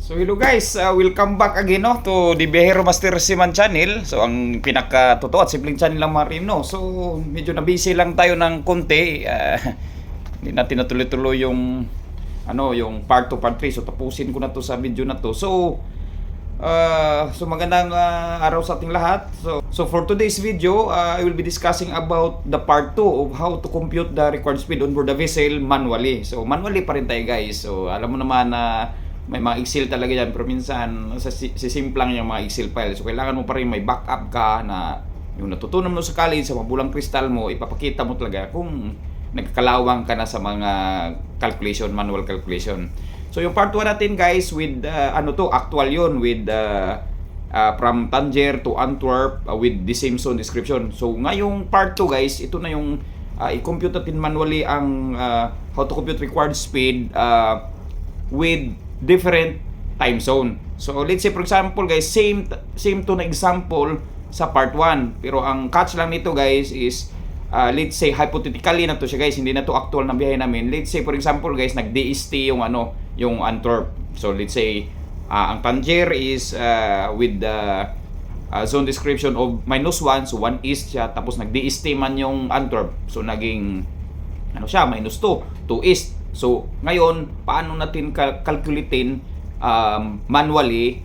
So hello guys, welcome back again no, to the Bihero Master Siman channel. So ang pinaka-totoo at simpleng channel lang mga rin, no. So medyo na-busy lang tayo ng konti. Hindi natin natuloy-tuloy yung yung part 2, part 3. So tapusin ko na to sa video na to. So magandang araw sa ating lahat. So for today's video, I will be discussing about the part 2 of how to compute the required speed on board the vessel manually. So manually pa rin tayo guys. So alam mo naman na may mga Excel talaga yan, pero minsan sisimplang yung mga Excel file. So kailangan mo pa rin may backup ka na yung natutunan mo sa college, sa mabulang kristal mo, ipapakita mo talaga kung nagkalawang ka na sa mga calculation, manual calculation. So yung part 1 natin guys with actual yun with from Tangier to Antwerp with the same zone description. So ngayong part 2 guys, ito na yung i-compute natin manually ang how to compute required speed with different time zone. So let's say for example guys, same to na example sa part 1. Pero ang catch lang nito guys is let's say hypothetically na to siya guys, hindi na to actual na biyahe namin. Let's say for example guys, nag-DST yung Antwerp. So let's say ang Tangier is with the zone description of -1, so 1 east siya, tapos nag-DST man yung Antwerp. So naging siya, -2, 2 east. So, ngayon, paano natin calculatein manually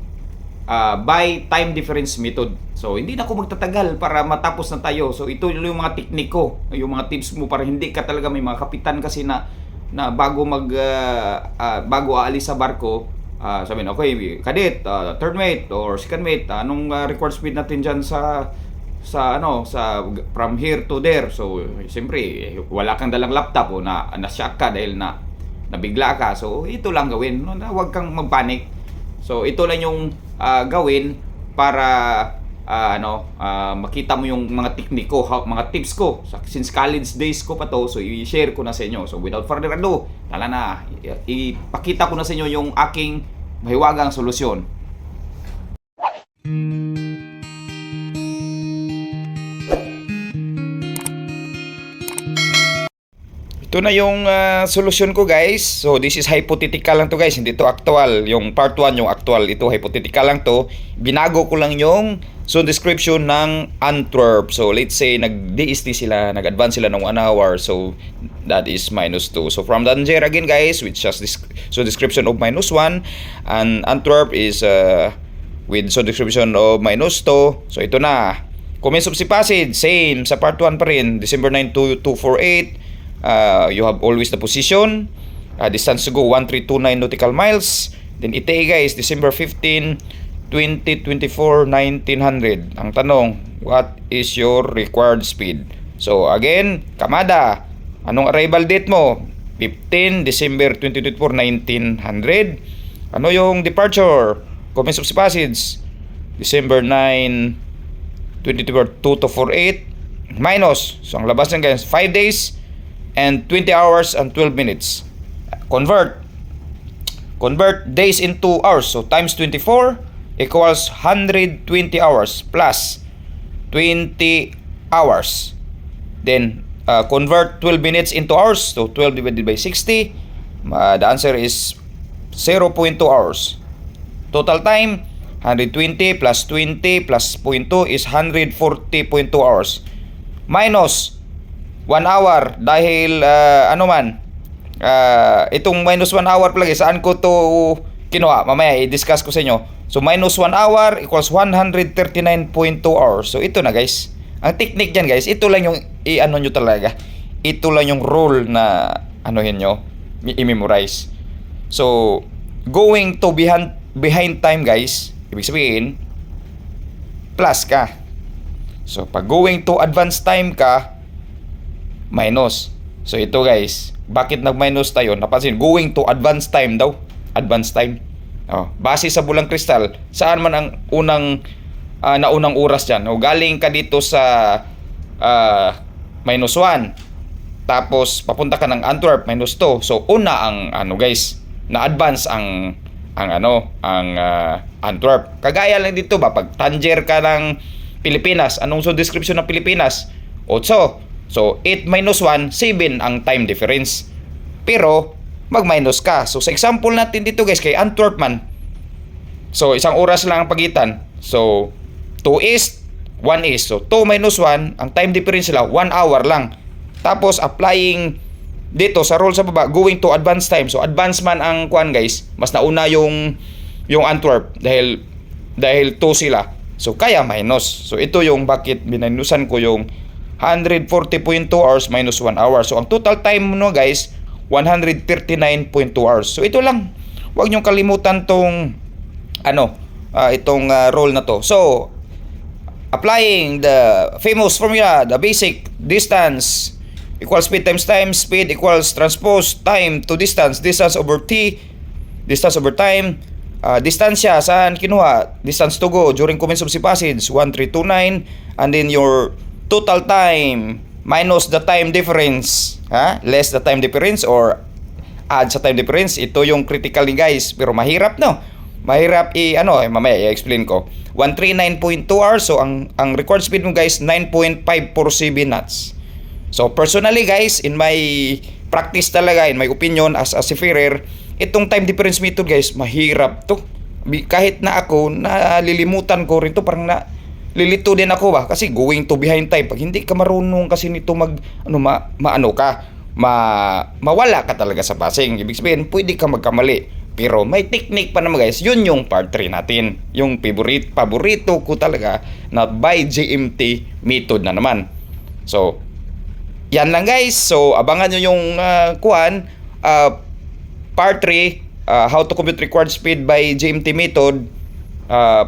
by time difference method. So, hindi na ako magtatagal para matapos na tayo. So, ito yung mga teknik ko, yung mga tips mo para hindi ka talaga may mga kapitan kasi na bago bago aalis sa barko, sabihin, okay, cadet, third mate or second mate, anong required speed natin dyan sa from here to there. So siyempre wala kang dalang laptop o na-shock ka dahil nabigla ka. So ito lang gawin, no? Huwag kang magpanik. So ito lang yung gawin para makita mo yung mga teknik ko, mga tips ko since college days ko pa to. So i-share ko na sa inyo. So without further ado, tala na, ipakita ko na sa inyo yung aking mahiwagang solusyon. Ito na yung solusyon ko guys. So this is hypothetical lang to guys, hindi to actual. Yung part 1 yung actual, ito hypothetical lang to. Binago ko lang yung zone description ng Antwerp. So let's say nag-DST sila, nag-advance sila ng 1 hour. So that is -2. So from Tangier again guys, which has this zone description of -1, and Antwerp is with zone description of -2. So ito na. Commence of sea passage, same sa part 1 pa rin, December 9 to 248. You have always the position, distance to go 1329 nautical miles. Then ETA guys, December 15, 2024, 1900. Ang tanong, what is your required speed? So again, Kamada, anong arrival date mo? 15 December 2024, 1900. Ano yung departure? Commence of sea passage, December 9, 2024, 2248 minus. So ang labas ng guys, 5 days and 20 hours and 12 minutes. Convert days into hours. So times 24 equals 120 hours plus 20 hours. Then convert 12 minutes into hours. So 12 divided by 60. The answer is 0.2 hours. Total time 120 plus 20 plus 0.2 is 140.2 hours. Minus 1 hour dahil itong -1 hour palagi, saan ko to kinuha? Mamaya i-discuss ko sa inyo. So -1 hour equals 139.2 hours. So ito na guys. Ang technique dyan guys, ito lang yung nyo talaga. Ito lang yung rule na nyo, i-memorize. So going to behind time guys, ibig sabihin plus ka. So pag going to advance time ka, minus. So ito guys, bakit nag-minus tayo? Napansin, going to advance time daw. Advance time. Base sa bulang kristal, saan man ang naunang oras dyan? Galing ka dito sa -1. Tapos papunta ka ng Antwerp, -2. So una ang guys, na-advance ang Antwerp. Kagaya lang dito ba, pag Tangier ka ng Pilipinas, anong zone description ng Pilipinas? 8. So 8 minus 1, 7 ang time difference. Pero mag-minus ka. So sa example natin dito guys, kay Antwerp man, So, isang oras lang ang pagitan. So, 2 east, 1 east. So, 2 minus 1, ang time difference nila, 1 hour lang. Tapos, applying dito sa roll sa baba, going to advance time. So, advance man ang kuan guys, mas nauna yung Antwerp dahil 2 sila. So, kaya minus. So, ito yung bakit binanusan ko yung 140.2 hours minus 1 hour. So, ang total time mo guys, 139.2 hours. So, ito lang. Huwag niyong kalimutan tong itong roll na to. So, applying the famous formula, the basic distance equals speed times time, speed equals transpose time to distance, distance over t, distance over time, distansya saan kinuha, distance to go during commence of the passage, 1329, and then your total time minus the time difference, less the time difference or add sa time difference. Ito yung critical ni guys, pero mahirap no. Mahirap mamaya i-explain ko. 139.2 hours, so ang record speed mo guys 9.547 knots. So personally guys, in my practice talaga, in my opinion as a seafarer, itong time difference method guys, mahirap to. Kahit na ako, nalilimutan ko rin to, parang lilito din ako ba, kasi going to behind time. Pag hindi ka marunong kasi nito mawala ka talaga sa passing. Ibig sabihin, pwede ka magkamali. Pero may technique pa naman guys, yun yung part 3 natin. Yung paborito ko talaga na by GMT method na naman. So, yan lang guys. So, abangan nyo yung part 3, how to compute required speed by GMT method.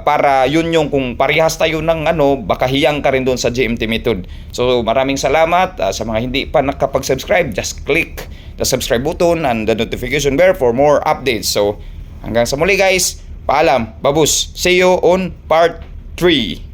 Para yun yung kung parehas tayo ng baka hiyang ka rin doon sa GMT method. So, maraming salamat. Sa mga hindi pa nakapag-subscribe, just click the subscribe button and the notification bell for more updates. So, hanggang sa muli guys. Paalam. Babus. See you on part 3.